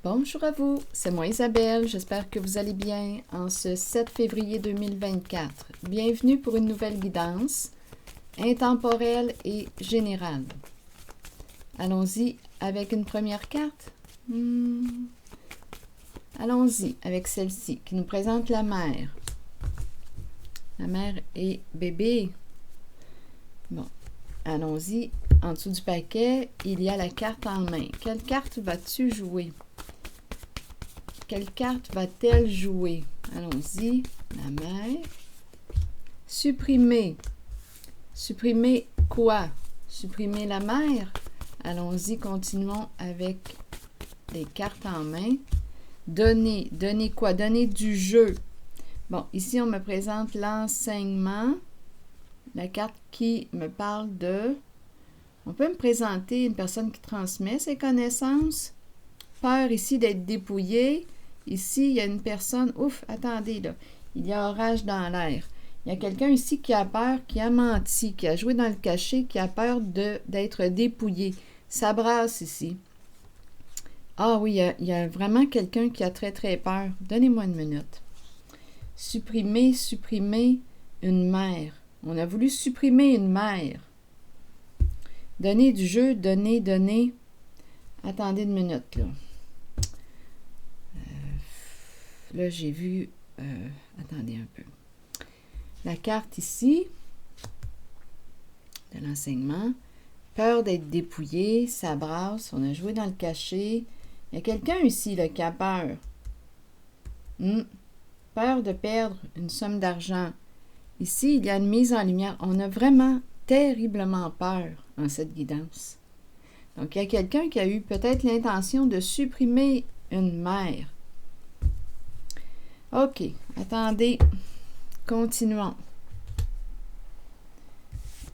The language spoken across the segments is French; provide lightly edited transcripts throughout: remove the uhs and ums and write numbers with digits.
Bonjour à vous, c'est moi Isabelle, j'espère que vous allez bien en ce 7 février 2024. Bienvenue pour une nouvelle guidance intemporelle et générale. Allons-y avec une première carte. Allons-y avec celle-ci qui nous présente la mère. La mère et bébé. Bon, allons-y. En dessous du paquet, il y a la carte en main. Quelle carte vas-tu jouer? Quelle carte va-t-elle jouer? Allons-y. La mère. Supprimer. Supprimer quoi? Supprimer la mère? Allons-y, continuons avec les cartes en main. Donner. Donner quoi? Donner du jeu. Bon, ici, on me présente l'enseignement. La carte qui me parle de... On peut me présenter une personne qui transmet ses connaissances. Peur ici d'être dépouillé. Ici, il y a une personne... Ouf, attendez, là. Il y a orage dans l'air. Il y a quelqu'un ici qui a peur, qui a menti, qui a joué dans le cachet, qui a peur d'être dépouillé. Ça brasse ici. Ah oui, il y a vraiment quelqu'un qui a très, très peur. Donnez-moi une minute. Supprimer, supprimer une mère. On a voulu supprimer une mère. Donner du jeu, donner, donner. Attendez une minute, là. Là, j'ai vu... attendez un peu. La carte ici, de l'enseignement. Peur d'être dépouillé, ça brasse, on a joué dans le cachet. Il y a quelqu'un ici, là, qui a peur. Peur de perdre une somme d'argent. Ici, il y a une mise en lumière. On a vraiment terriblement peur en cette guidance. Donc, il y a quelqu'un qui a eu peut-être l'intention de supprimer une mère. OK, attendez, continuons.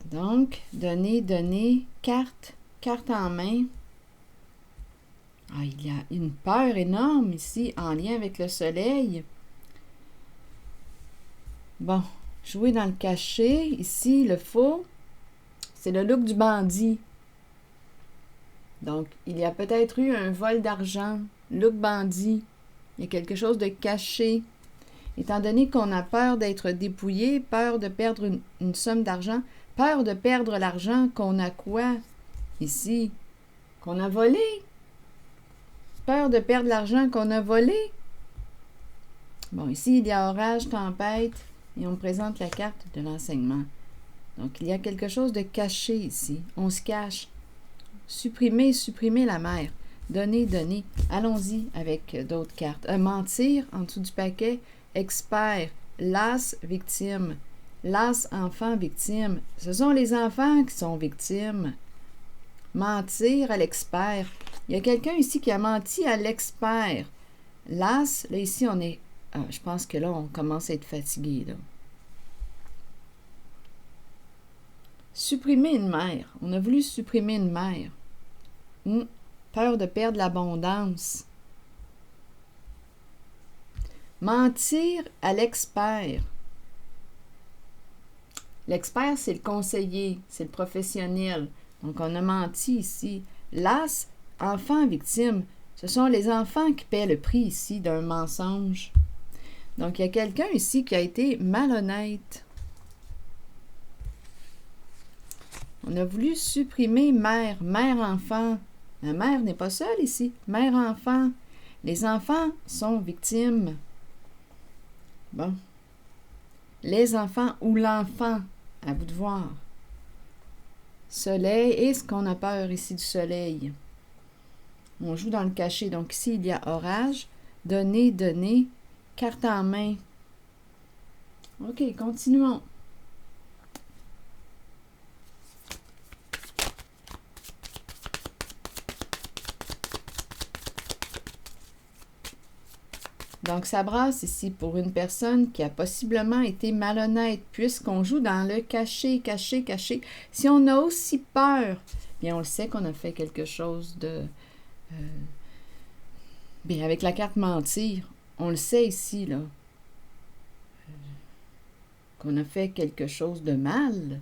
Donc, donner, donner, carte en main. Ah, il y a une peur énorme ici en lien avec le soleil. Bon, jouer dans le cachet. Ici, le faux, c'est le look du bandit. Donc, il y a peut-être eu un vol d'argent, look bandit. Il y a quelque chose de caché. Étant donné qu'on a peur d'être dépouillé, peur de perdre une somme d'argent, peur de perdre l'argent qu'on a quoi? Ici, qu'on a volé. Peur de perdre l'argent qu'on a volé. Bon, ici, il y a orage, tempête, et on me présente la carte de l'enseignement. Donc, il y a quelque chose de caché ici. On se cache. Supprimer, supprimer la mère. Donner, donner. Allons-y avec d'autres cartes. Mentir, en dessous du paquet. Expert. Las, victime. Las, enfant, victime. Ce sont les enfants qui sont victimes. Mentir à l'expert. Il y a quelqu'un ici qui a menti à l'expert. Las, là, ici, on est... Ah, je pense que là, on commence à être fatigué, là. Supprimer une mère. On a voulu supprimer une mère. Peur de perdre l'abondance. Mentir à l'expert. L'expert, c'est le conseiller, c'est le professionnel. Donc, on a menti ici. Las, enfant victime. Ce sont les enfants qui paient le prix ici d'un mensonge. Donc, il y a quelqu'un ici qui a été malhonnête. On a voulu supprimer mère, mère-enfant. La mère n'est pas seule ici. Mère-enfant. Les enfants sont victimes. Bon. Les enfants ou l'enfant, à vous de voir. Soleil, est-ce qu'on a peur ici du soleil? On joue dans le cachet. Donc ici, il y a orage. Donner, donner. Carte en main. OK, continuons. Donc, ça brasse ici pour une personne qui a possiblement été malhonnête, puisqu'on joue dans le caché, caché, caché. Si on a aussi peur, bien, on le sait qu'on a fait quelque chose de... bien, avec la carte mentir, on le sait ici, là, qu'on a fait quelque chose de mal.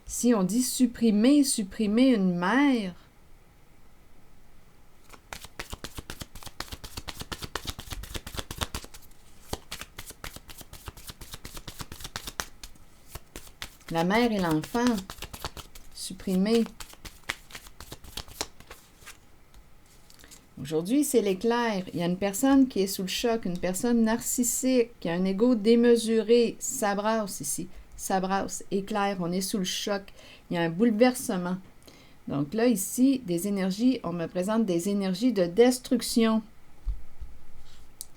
Si on dit supprimer, supprimer une mère, La mère et l'enfant. Supprimé. Aujourd'hui, c'est l'éclair. Il y a une personne qui est sous le choc, une personne narcissique, qui a un ego démesuré. Ça brasse ici. Ça brasse. Éclair, on est sous le choc. Il y a un bouleversement. Donc là, ici, des énergies, on me présente des énergies de destruction.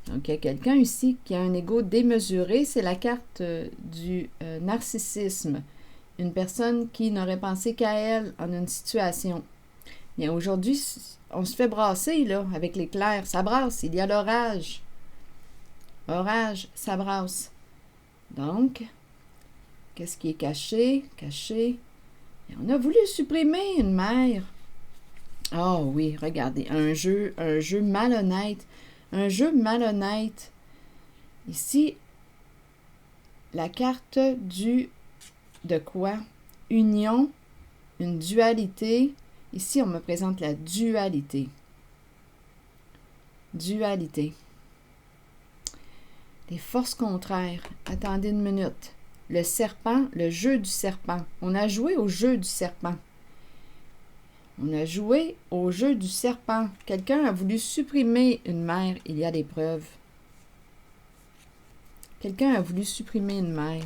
Donc, il y a quelqu'un ici qui a un ego démesuré. C'est la carte du narcissisme. Une personne qui n'aurait pensé qu'à elle en une situation. Bien, aujourd'hui, on se fait brasser, là, avec l'éclair. Ça brasse. Il y a l'orage. Orage, ça brasse. Donc, qu'est-ce qui est caché? Caché. Et on a voulu supprimer une mère. Oh oui, regardez, un jeu malhonnête. Un jeu malhonnête. Ici, la carte de quoi? Union, une dualité. Ici, on me présente la dualité. Dualité. Les forces contraires. Attendez une minute. Le serpent, le jeu du serpent. On a joué au jeu du serpent. On a joué au jeu du serpent. Quelqu'un a voulu supprimer une mère. Il y a des preuves. Quelqu'un a voulu supprimer une mère.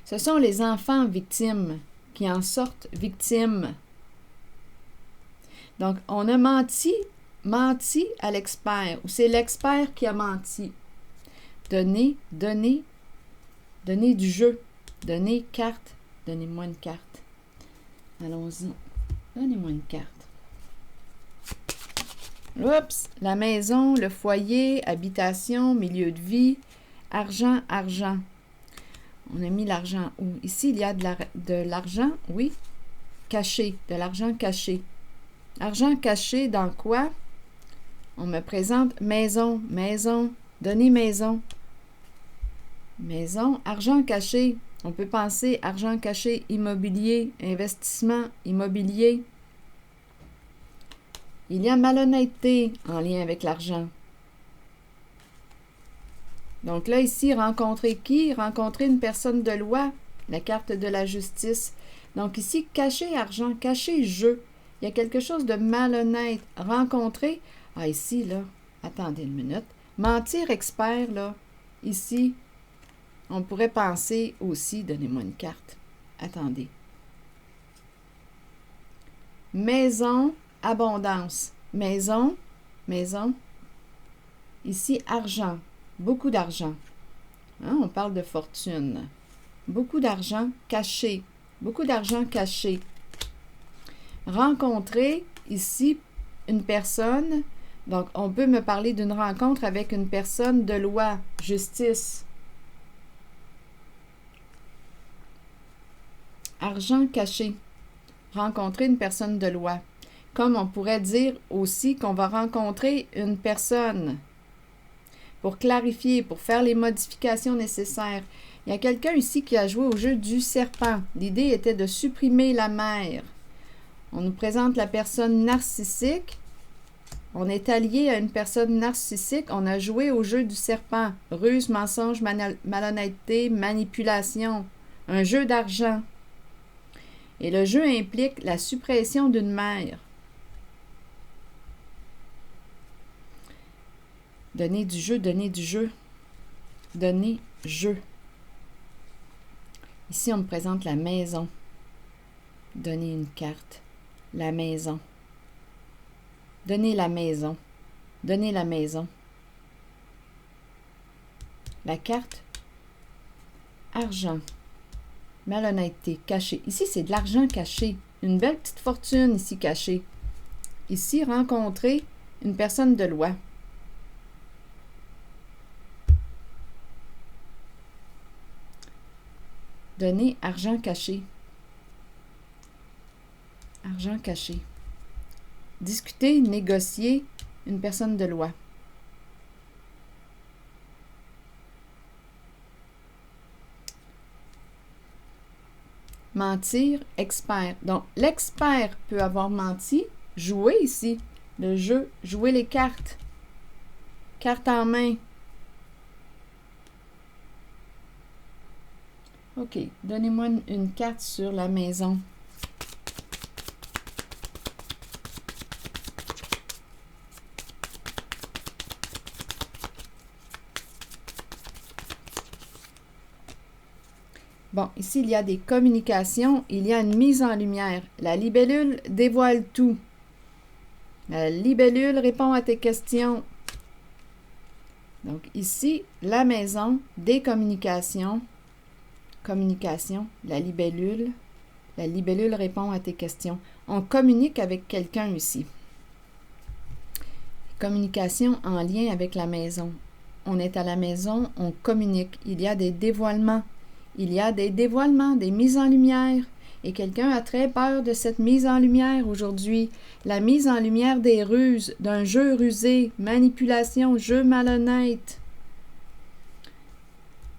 Ce sont les enfants victimes qui en sortent victimes. Donc, on a menti à l'expert, ou c'est l'expert qui a menti. Donnez du jeu. Donnez carte. Donnez-moi une carte. Allons-y. Donnez-moi une carte. Oups! La maison, le foyer, habitation, milieu de vie, argent, argent. On a mis l'argent où? Ici, il y a de l'argent, oui, caché, de l'argent caché. Argent caché dans quoi? On me présente maison, maison, donnez maison. Maison, argent caché. On peut penser argent caché, immobilier, investissement, immobilier. Il y a malhonnêteté en lien avec l'argent. Donc là, ici, rencontrer qui? Rencontrer une personne de loi, la carte de la justice. Donc ici, cacher argent, cacher jeu. Il y a quelque chose de malhonnête. Rencontrer, ah ici, là, attendez une minute. Mentir expert, là, ici, on pourrait penser aussi, donnez-moi une carte. Attendez. Maison, abondance. Maison, maison. Ici, argent. Beaucoup d'argent. Hein, on parle de fortune. Beaucoup d'argent caché. Beaucoup d'argent caché. Rencontrer, ici, une personne. Donc, on peut me parler d'une rencontre avec une personne de loi, justice. Argent caché. Rencontrer une personne de loi. Comme on pourrait dire aussi qu'on va rencontrer une personne pour clarifier, pour faire les modifications nécessaires. Il y a quelqu'un ici qui a joué au jeu du serpent. L'idée était de supprimer la mère. On nous présente la personne narcissique. On est allié à une personne narcissique. On a joué au jeu du serpent. Ruse, mensonge, malhonnêteté, manipulation. Un jeu d'argent. Et le jeu implique la suppression d'une mère. Donner du jeu, donner du jeu. Donner jeu. Ici, on me présente la maison. Donner une carte. La maison. Donner la maison. Donner la maison. La carte. Argent. Malhonnêteté. Caché. Ici, c'est de l'argent caché. Une belle petite fortune ici cachée. Ici, rencontrer une personne de loi. Donner argent caché. Argent caché. Discuter, négocier, une personne de loi. Mentir, expert. Donc, l'expert peut avoir menti. Jouer ici. Le jeu, jouer les cartes. Carte en main. OK, donnez-moi une carte sur la maison. Bon, ici, il y a des communications, il y a une mise en lumière. La libellule dévoile tout. La libellule répond à tes questions. Donc, ici, la maison, des communications. Communication, la libellule. La libellule répond à tes questions. On communique avec quelqu'un ici. Communication en lien avec la maison. On est à la maison, on communique. Il y a des dévoilements. Il y a des dévoilements, des mises en lumière. Et quelqu'un a très peur de cette mise en lumière aujourd'hui. La mise en lumière des ruses, d'un jeu rusé, manipulation, jeu malhonnête.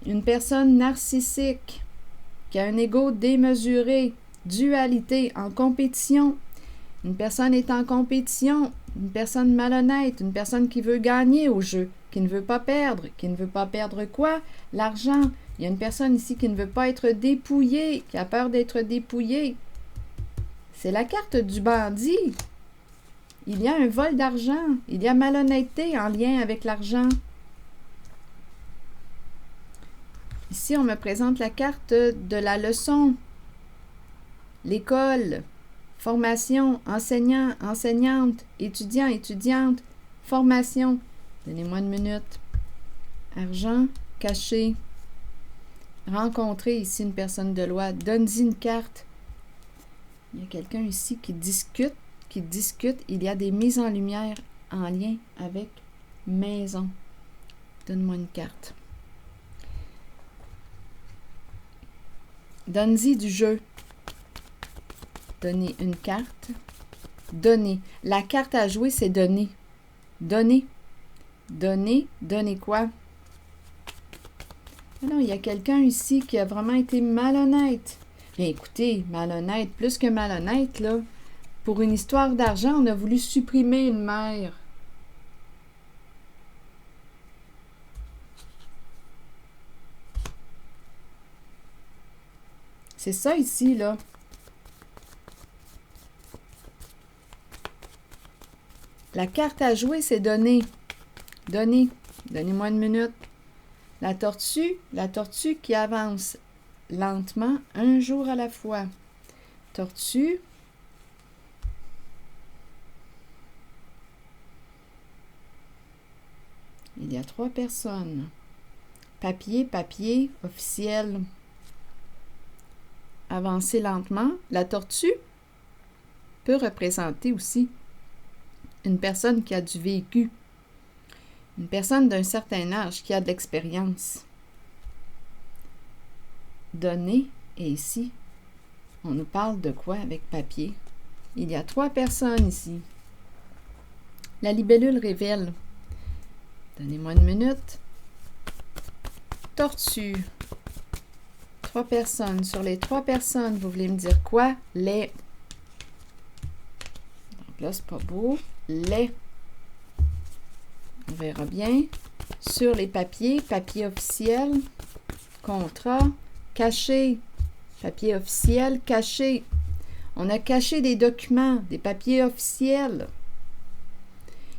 Une personne narcissique qui a un ego démesuré, dualité, en compétition. Une personne est en compétition, une personne malhonnête, une personne qui veut gagner au jeu, qui ne veut pas perdre. Qui ne veut pas perdre quoi? L'argent. Il y a une personne ici qui ne veut pas être dépouillée, qui a peur d'être dépouillée. C'est la carte du bandit. Il y a un vol d'argent. Il y a malhonnêteté en lien avec l'argent. Ici, on me présente la carte de la leçon. L'école, formation, enseignant, enseignante, étudiant, étudiante, formation. Donnez-moi une minute. Argent, caché. Rencontrer ici une personne de loi. Donne-y une carte. Il y a quelqu'un ici qui discute. Il y a des mises en lumière en lien avec maison. Donne-moi une carte. Donne-y du jeu. Donnez une carte. Donner. La carte à jouer, c'est donner. Donner. Donner. Donner quoi? Alors, il y a quelqu'un ici qui a vraiment été malhonnête. Bien, écoutez, malhonnête, plus que malhonnête, là. Pour une histoire d'argent, on a voulu supprimer une mère. C'est ça ici, là. La carte à jouer, c'est donner. Donner. Donnez-moi une minute. La tortue qui avance lentement, un jour à la fois. Tortue. Il y a 3 personnes. Papier, officiel. Avancer lentement. La tortue peut représenter aussi une personne qui a du vécu. Une personne d'un certain âge qui a de l'expérience. Donner, et ici, on nous parle de quoi avec papier? Il y a 3 personnes ici. La libellule révèle. Donnez-moi une minute. Tortue. 3 personnes. Sur les 3 personnes, vous voulez me dire quoi? Les. Donc là, c'est pas beau. Les. On verra bien. Sur les papiers, papier officiel, contrat, caché, papier officiel, caché. On a caché des documents, des papiers officiels.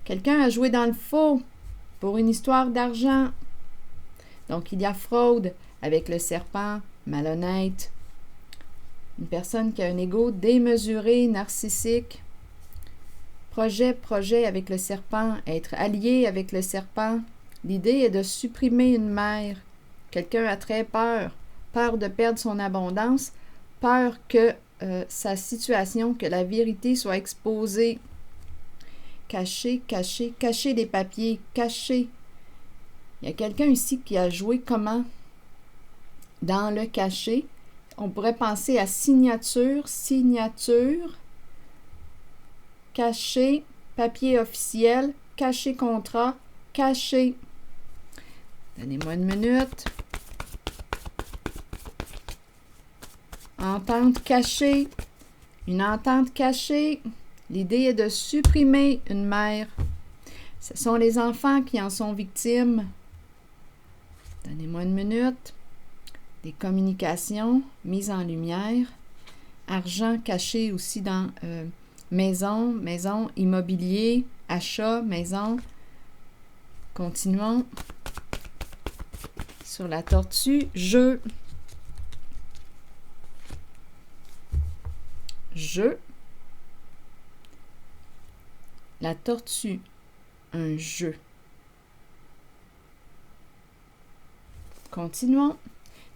Quelqu'un a joué dans le faux pour une histoire d'argent. Donc, il y a fraude avec le serpent, malhonnête. Une personne qui a un ego démesuré, narcissique. Projet avec le serpent, être allié avec le serpent. L'idée est de supprimer une mère. Quelqu'un a très peur. Peur de perdre son abondance. Peur que sa situation, que la vérité soit exposée. Cacher des papiers, cacher. Il y a quelqu'un ici qui a joué comment? Dans le caché. On pourrait penser à signature, caché, papier officiel, caché contrat, caché. Donnez-moi une minute. Entente cachée. Une entente cachée. L'idée est de supprimer une mère. Ce sont les enfants qui en sont victimes. Donnez-moi une minute. des communications, mise en lumière. Argent caché aussi dans maison, immobilier, achat, maison. Continuons. Sur la tortue, jeu. Jeu. La tortue, un jeu. Continuons.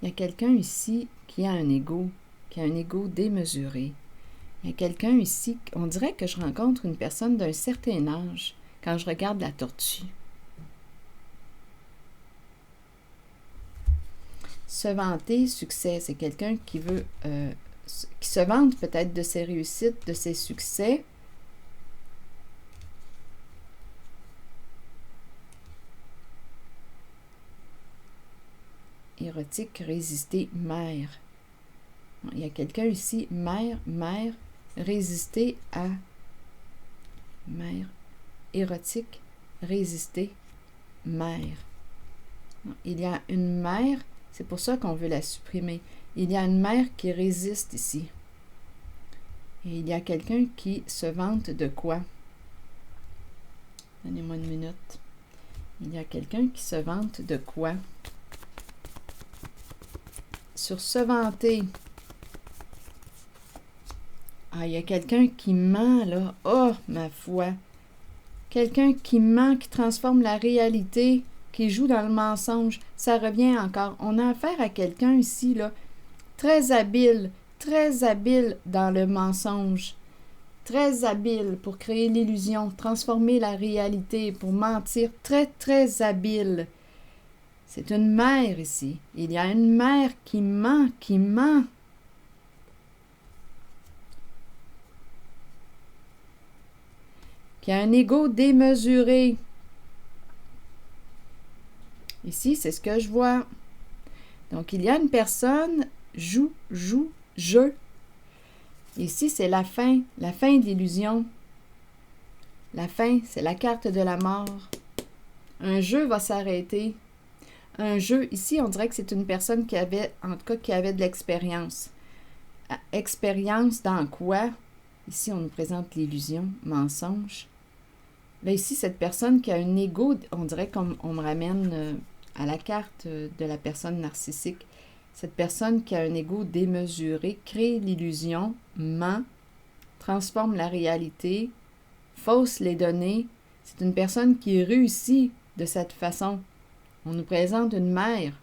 Il y a quelqu'un ici qui a un ego démesuré. Il y a quelqu'un ici, on dirait que je rencontre une personne d'un certain âge quand je regarde la tortue. Se vanter, succès, c'est quelqu'un qui veut, qui se vante peut-être de ses réussites, de ses succès. Érotique, résister, mère. Il y a quelqu'un ici, mère, résister à mère, érotique, résister, mère. Il y a une mère, c'est pour ça qu'on veut la supprimer. Il y a une mère qui résiste ici. Et il y a quelqu'un qui se vante de quoi? Donnez-moi une minute. Il y a quelqu'un qui se vante de quoi? Sur se vanter. Ah, il y a quelqu'un qui ment, là. Oh, ma foi! Quelqu'un qui ment, qui transforme la réalité, qui joue dans le mensonge. Ça revient encore. On a affaire à quelqu'un ici, là, très habile dans le mensonge. Très habile pour créer l'illusion, transformer la réalité, pour mentir. Très habile. C'est une mère ici. Il y a une mère qui ment, qui a un ego démesuré. Ici, c'est ce que je vois. Donc, il y a une personne, joue, jeu. Ici, c'est la fin de l'illusion. La fin, c'est la carte de la mort. Un jeu va s'arrêter. Un jeu, ici, on dirait que c'est une personne qui avait, en tout cas, qui avait de l'expérience. Expérience dans quoi? Ici, on nous présente l'illusion, mensonge. Là, ici, cette personne qui a un ego, on dirait qu'on me ramène à la carte de la personne narcissique. Cette personne qui a un ego démesuré crée l'illusion, ment, transforme la réalité, fausse les données. C'est une personne qui réussit de cette façon. On nous présente une mère.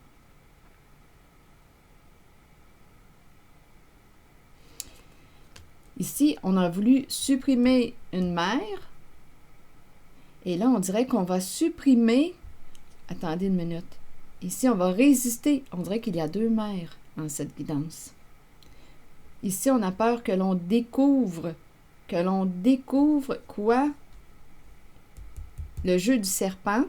Ici, on a voulu supprimer une mère. Et là, on dirait qu'on va supprimer... Attendez une minute. Ici, on va résister. On dirait qu'il y a deux mères en cette guidance. Ici, on a peur que l'on découvre. Que l'on découvre quoi? Le jeu du serpent.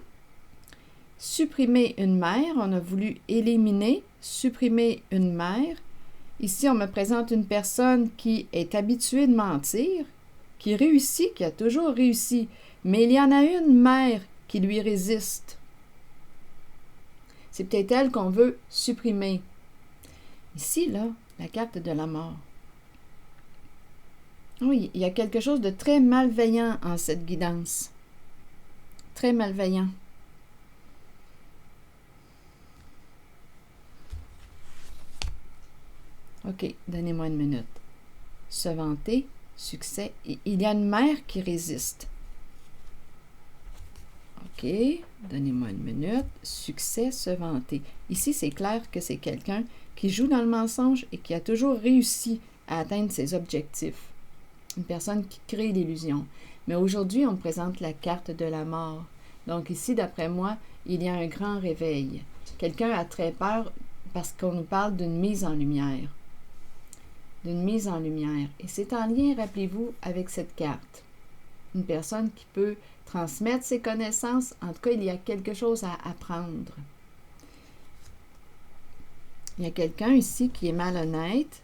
Supprimer une mère. On a voulu éliminer, supprimer une mère. Ici, on me présente une personne qui est habituée de mentir, qui réussit, qui a toujours réussi. Mais il y en a une mère qui lui résiste. C'est peut-être elle qu'on veut supprimer. Ici, là, la carte de la mort. Oui, il y a quelque chose de très malveillant en cette guidance. Très malveillant. OK, donnez-moi une minute. Se vanter, succès. Et il y a une mère qui résiste. OK, donnez-moi une minute. Succès, se vanter. Ici, c'est clair que c'est quelqu'un qui joue dans le mensonge et qui a toujours réussi à atteindre ses objectifs. Une personne qui crée l'illusion. Mais aujourd'hui, on me présente la carte de la mort. Donc ici, d'après moi, il y a un grand réveil. Quelqu'un a très peur parce qu'on nous parle d'une mise en lumière. D'une mise en lumière. Et c'est en lien, rappelez-vous, avec cette carte. Une personne qui peut transmettre ses connaissances. En tout cas, il y a quelque chose à apprendre. Il y a quelqu'un ici qui est malhonnête.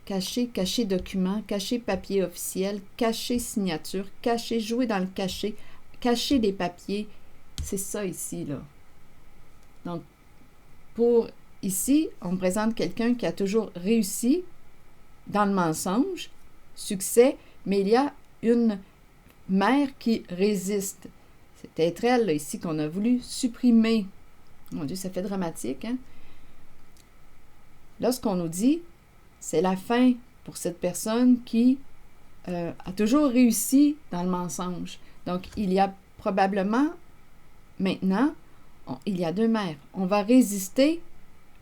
Cacher document, cacher papier officiel, cacher signature, cacher, jouer dans le cachet, cacher des papiers. C'est ça ici, là. Donc, pour ici, on me présente quelqu'un qui a toujours réussi dans le mensonge, succès, mais il y a une mère qui résiste. C'est être elle, là, ici, qu'on a voulu supprimer. Mon Dieu, ça fait dramatique, hein? Là, ce qu'on nous dit, c'est la fin pour cette personne qui a toujours réussi dans le mensonge. Donc, il y a probablement, maintenant, il y a deux mères. On va résister,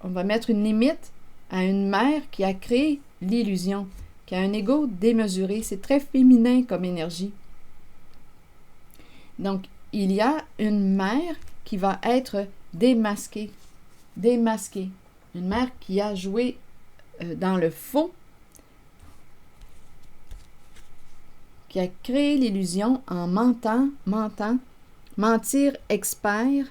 on va mettre une limite à une mère qui a créé l'illusion, qui a un ego démesuré. C'est très féminin comme énergie. Donc, il y a une mère qui va être démasquée. Démasquée. Une mère qui a joué dans le faux, qui a créé l'illusion en mentant. Mentir expert.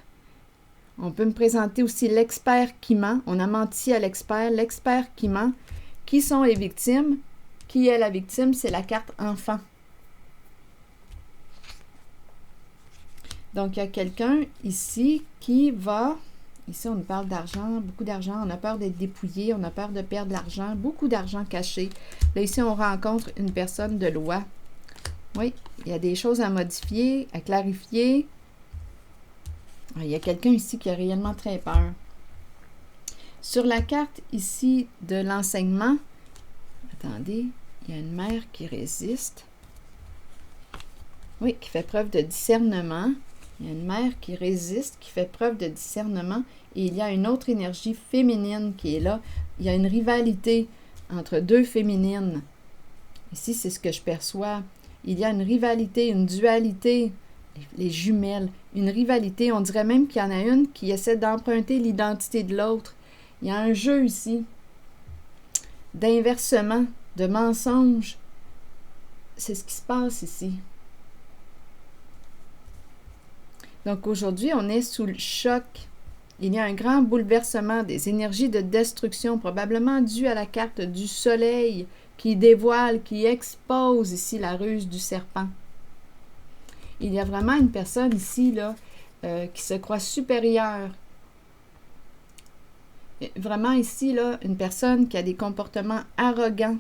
On peut me présenter aussi l'expert qui ment. On a menti à l'expert qui ment. Qui sont les victimes? Qui est la victime? C'est la carte enfant. Donc, il y a quelqu'un ici qui va... Ici, on nous parle d'argent, beaucoup d'argent. On a peur d'être dépouillé, on a peur de perdre de l'argent, beaucoup d'argent caché. Là, ici, on rencontre une personne de loi. Oui, il y a des choses à modifier, à clarifier. Il y a quelqu'un ici qui a réellement très peur. Sur la carte ici de l'enseignement, attendez, il y a une mère qui résiste. Oui, qui fait preuve de discernement. Il y a une mère qui résiste, qui fait preuve de discernement. Et il y a une autre énergie féminine qui est là. Il y a une rivalité entre deux féminines. Ici, c'est ce que je perçois. Il y a une rivalité, une dualité. Les jumelles. Une rivalité. On dirait même qu'il y en a une qui essaie d'emprunter l'identité de l'autre. Il y a un jeu ici d'inversement, de mensonge. C'est ce qui se passe ici. Donc aujourd'hui, on est sous le choc. Il y a un grand bouleversement des énergies de destruction, probablement dû à la carte du soleil qui dévoile, qui expose ici la ruse du serpent. Il y a vraiment une personne ici là, qui se croit supérieure. Vraiment ici, là, une personne qui a des comportements arrogants.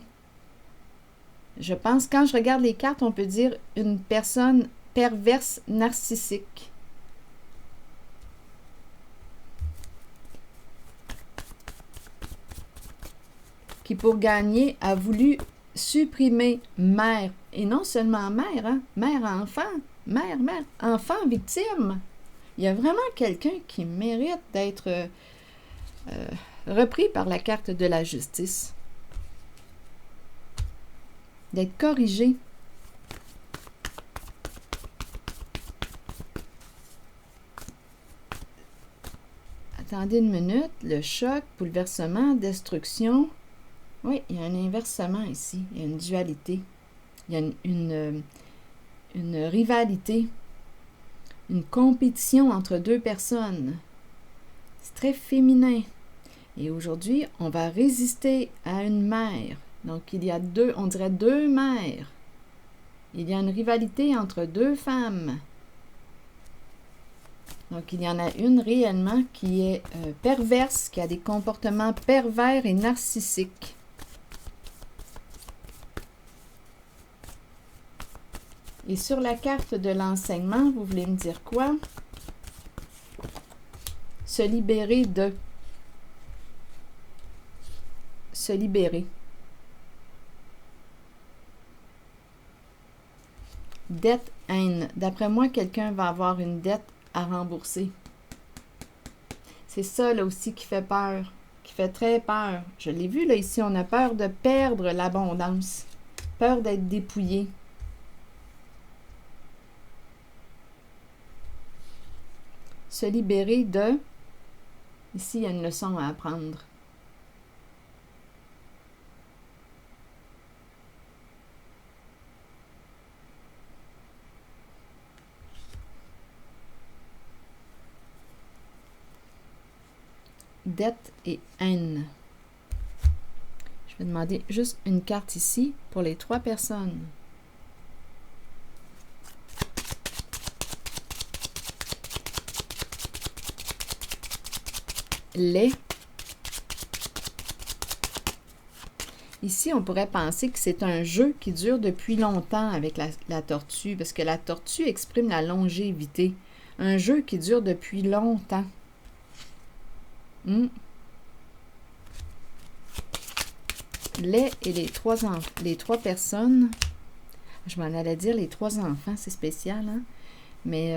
Je pense, quand je regarde les cartes, on peut dire une personne perverse narcissique. Qui, pour gagner, a voulu supprimer mère. Et non seulement mère, hein? Mère, enfant. Mère, enfant, victime. Il y a vraiment quelqu'un qui mérite d'être repris par la carte de la justice. D'être corrigé. Attendez une minute. Le choc, bouleversement, destruction. Oui, il y a un inversement ici. Il y a une dualité. Il y a une rivalité. Une compétition entre deux personnes. C'est très féminin. Et aujourd'hui, on va résister à une mère. Donc, il y a deux, on dirait deux mères. Il y a une rivalité entre deux femmes. Donc, il y en a une réellement qui est perverse, qui a des comportements pervers et narcissiques. Et sur la carte de l'enseignement, vous voulez me dire quoi? Se libérer de. Se libérer. Dette, haine. D'après moi, quelqu'un va avoir une dette à rembourser. C'est ça, là aussi, qui fait peur. Qui fait très peur. Je l'ai vu, là, ici, on a peur de perdre l'abondance. Peur d'être dépouillé. Se libérer de... Ici, il y a une leçon à apprendre. Dette et haine. Je vais demander juste une carte ici pour les 3 personnes. Les Ici, on pourrait penser que c'est un jeu qui dure depuis longtemps avec la tortue, parce que la tortue exprime la longévité. Un jeu qui dure depuis longtemps. Et les trois personnes, je m'en allais dire les trois enfants, c'est spécial, hein? Mais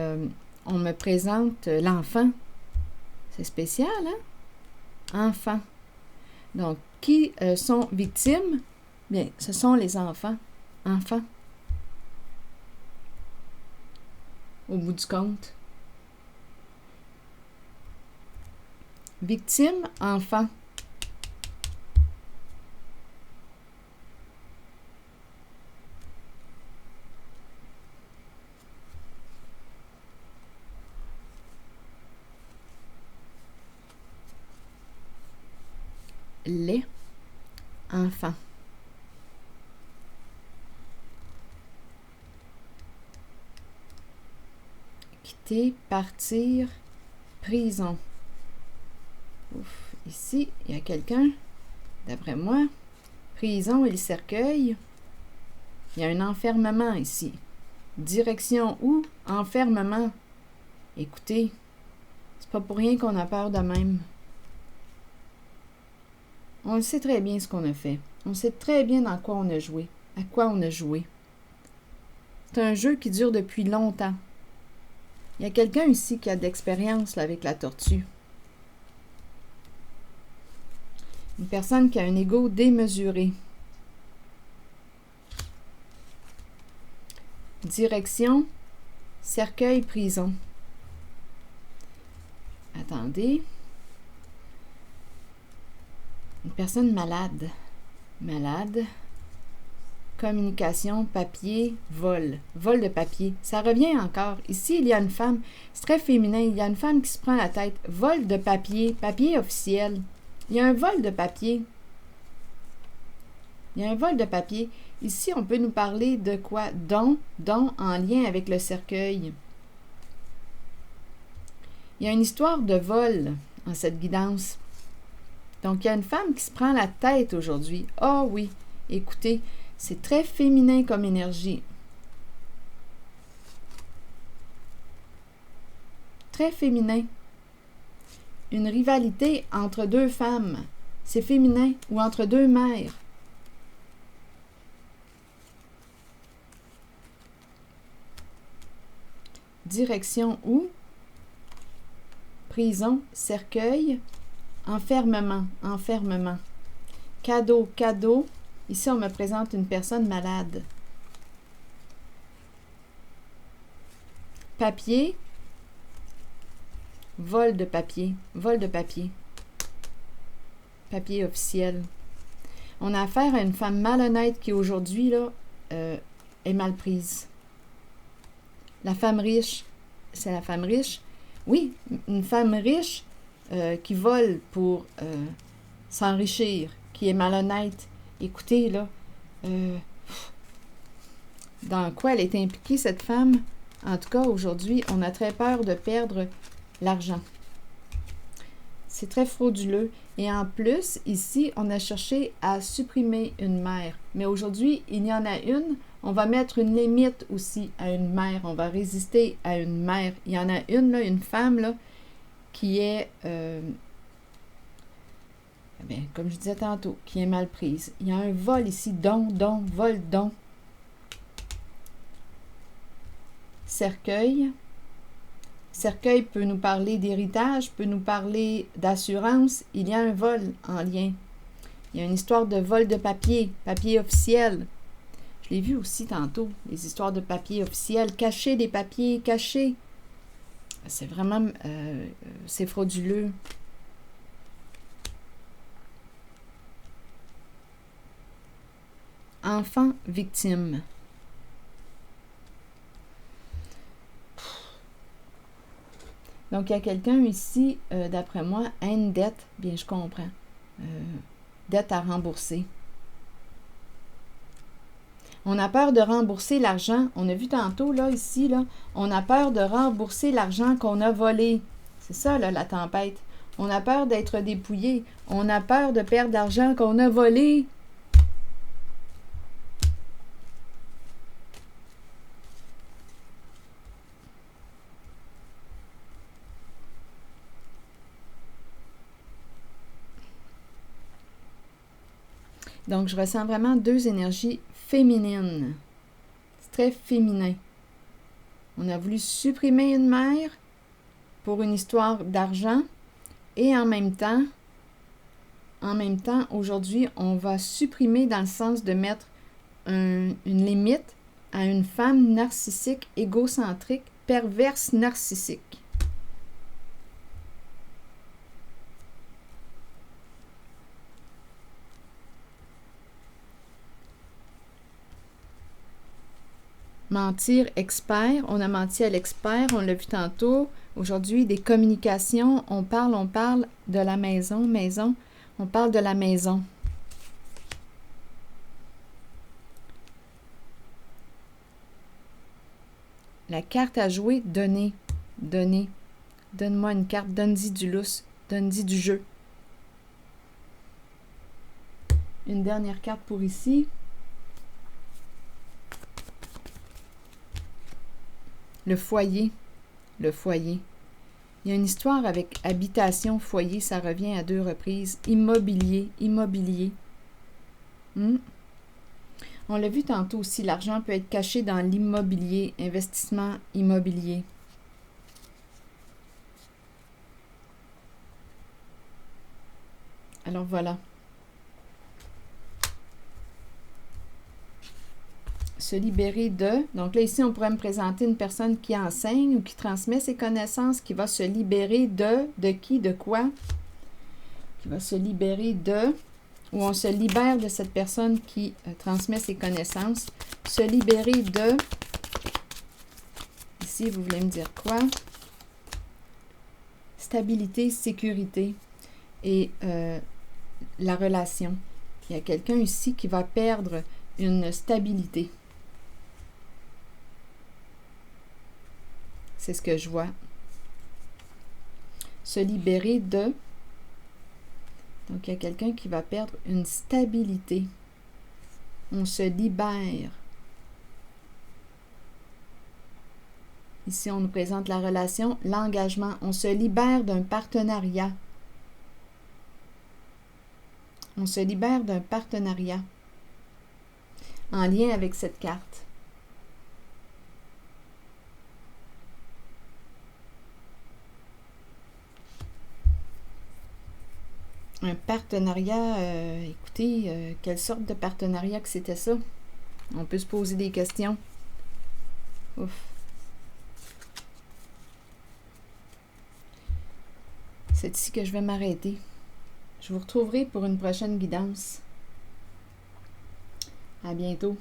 on me présente l'enfant. C'est spécial, hein? Enfant. Donc, qui sont victimes? Bien, ce sont les enfants. Enfants. Au bout du compte. Victime, enfant. Les enfants. Quitter, partir, prison. Ouf, ici, il y a quelqu'un, d'après moi, prison et le cercueil. Il y a un enfermement ici. Direction où? Enfermement. Écoutez, c'est pas pour rien qu'on a peur de même. On le sait très bien ce qu'on a fait. On sait très bien dans quoi on a joué. À quoi on a joué. C'est un jeu qui dure depuis longtemps. Il y a quelqu'un ici qui a d'expérience avec la tortue. Une personne qui a un ego démesuré. Direction, cercueil, prison. Attendez. Une personne malade. Malade. Communication, papier, vol. Vol de papier. Ça revient encore. Ici, il y a une femme. C'est très féminin. Il y a une femme qui se prend la tête. Vol de papier. Papier officiel. Il y a un vol de papier. Il y a un vol de papier. Ici, on peut nous parler de quoi? Don en lien avec le cercueil. Il y a une histoire de vol en cette guidance. Donc, il y a une femme qui se prend la tête aujourd'hui. Ah oui, écoutez, c'est très féminin comme énergie. Très féminin. Une rivalité entre deux femmes. C'est féminin ou entre deux mères. Direction où? Prison, cercueil, enfermement, enfermement. Cadeau, cadeau. Ici, on me présente une personne malade. Papier. Vol de papier. Vol de papier. Papier officiel. On a affaire à une femme malhonnête qui, aujourd'hui, là, est mal prise. La femme riche. C'est la femme riche. Oui, une femme riche qui vole pour s'enrichir, qui est malhonnête. Écoutez, là, dans quoi elle est impliquée, cette femme? En tout cas, aujourd'hui, on a très peur de perdre l'argent. C'est très frauduleux. Et en plus, ici, on a cherché à supprimer une mère. Mais aujourd'hui, il y en a une. On va mettre une limite aussi à une mère. On va résister à une mère. Il y en a une, là, une femme, là, qui est, comme je disais tantôt, qui est mal prise. Il y a un vol ici. Don, vol, don. Cercueil. Cercueil peut nous parler d'héritage, peut nous parler d'assurance. Il y a un vol en lien. Il y a une histoire de vol de papier, papier officiel. Je l'ai vu aussi tantôt, les histoires de papier officiel. Cacher des papiers, cacher. C'est vraiment, c'est frauduleux. Enfant victime. Donc, il y a quelqu'un ici, d'après moi, a une dette. Bien, je comprends. Dette à rembourser. On a peur de rembourser l'argent. On a vu tantôt, là, ici, là, on a peur de rembourser l'argent qu'on a volé. C'est ça, là, la tempête. On a peur d'être dépouillé. On a peur de perdre l'argent qu'on a volé. Donc, je ressens vraiment deux énergies féminines. C'est très féminin. On a voulu supprimer une mère pour une histoire d'argent et en même temps, aujourd'hui, on va supprimer dans le sens de mettre une limite à une femme narcissique, égocentrique, perverse, narcissique. Mentir expert, on a menti à l'expert, on l'a vu tantôt. Aujourd'hui, des communications, on parle de la maison, on parle de la maison. La carte à jouer, donner. Donne-moi une carte, donne-y du lousse, donne-y du jeu. Une dernière carte pour ici. Le foyer. Il y a une histoire avec habitation, foyer, ça revient à 2 reprises. Immobilier. On l'a vu tantôt aussi, l'argent peut être caché dans l'immobilier, investissement immobilier. Alors voilà. Se libérer de... Donc là, ici, on pourrait me présenter une personne qui enseigne ou qui transmet ses connaissances, qui va se libérer de qui, de quoi? Qui va se libérer de... Ou on se libère de cette personne qui transmet ses connaissances. Se libérer de... Ici, vous voulez me dire quoi? Stabilité, sécurité et la relation. Il y a quelqu'un ici qui va perdre une stabilité. C'est ce que je vois. Se libérer de... Donc, il y a quelqu'un qui va perdre une stabilité. On se libère. Ici, on nous présente la relation, l'engagement. On se libère d'un partenariat. On se libère d'un partenariat en lien avec cette carte. Un partenariat, écoutez, quelle sorte de partenariat que c'était ça? On peut se poser des questions. Ouf. C'est ici que je vais m'arrêter. Je vous retrouverai pour une prochaine guidance. À bientôt.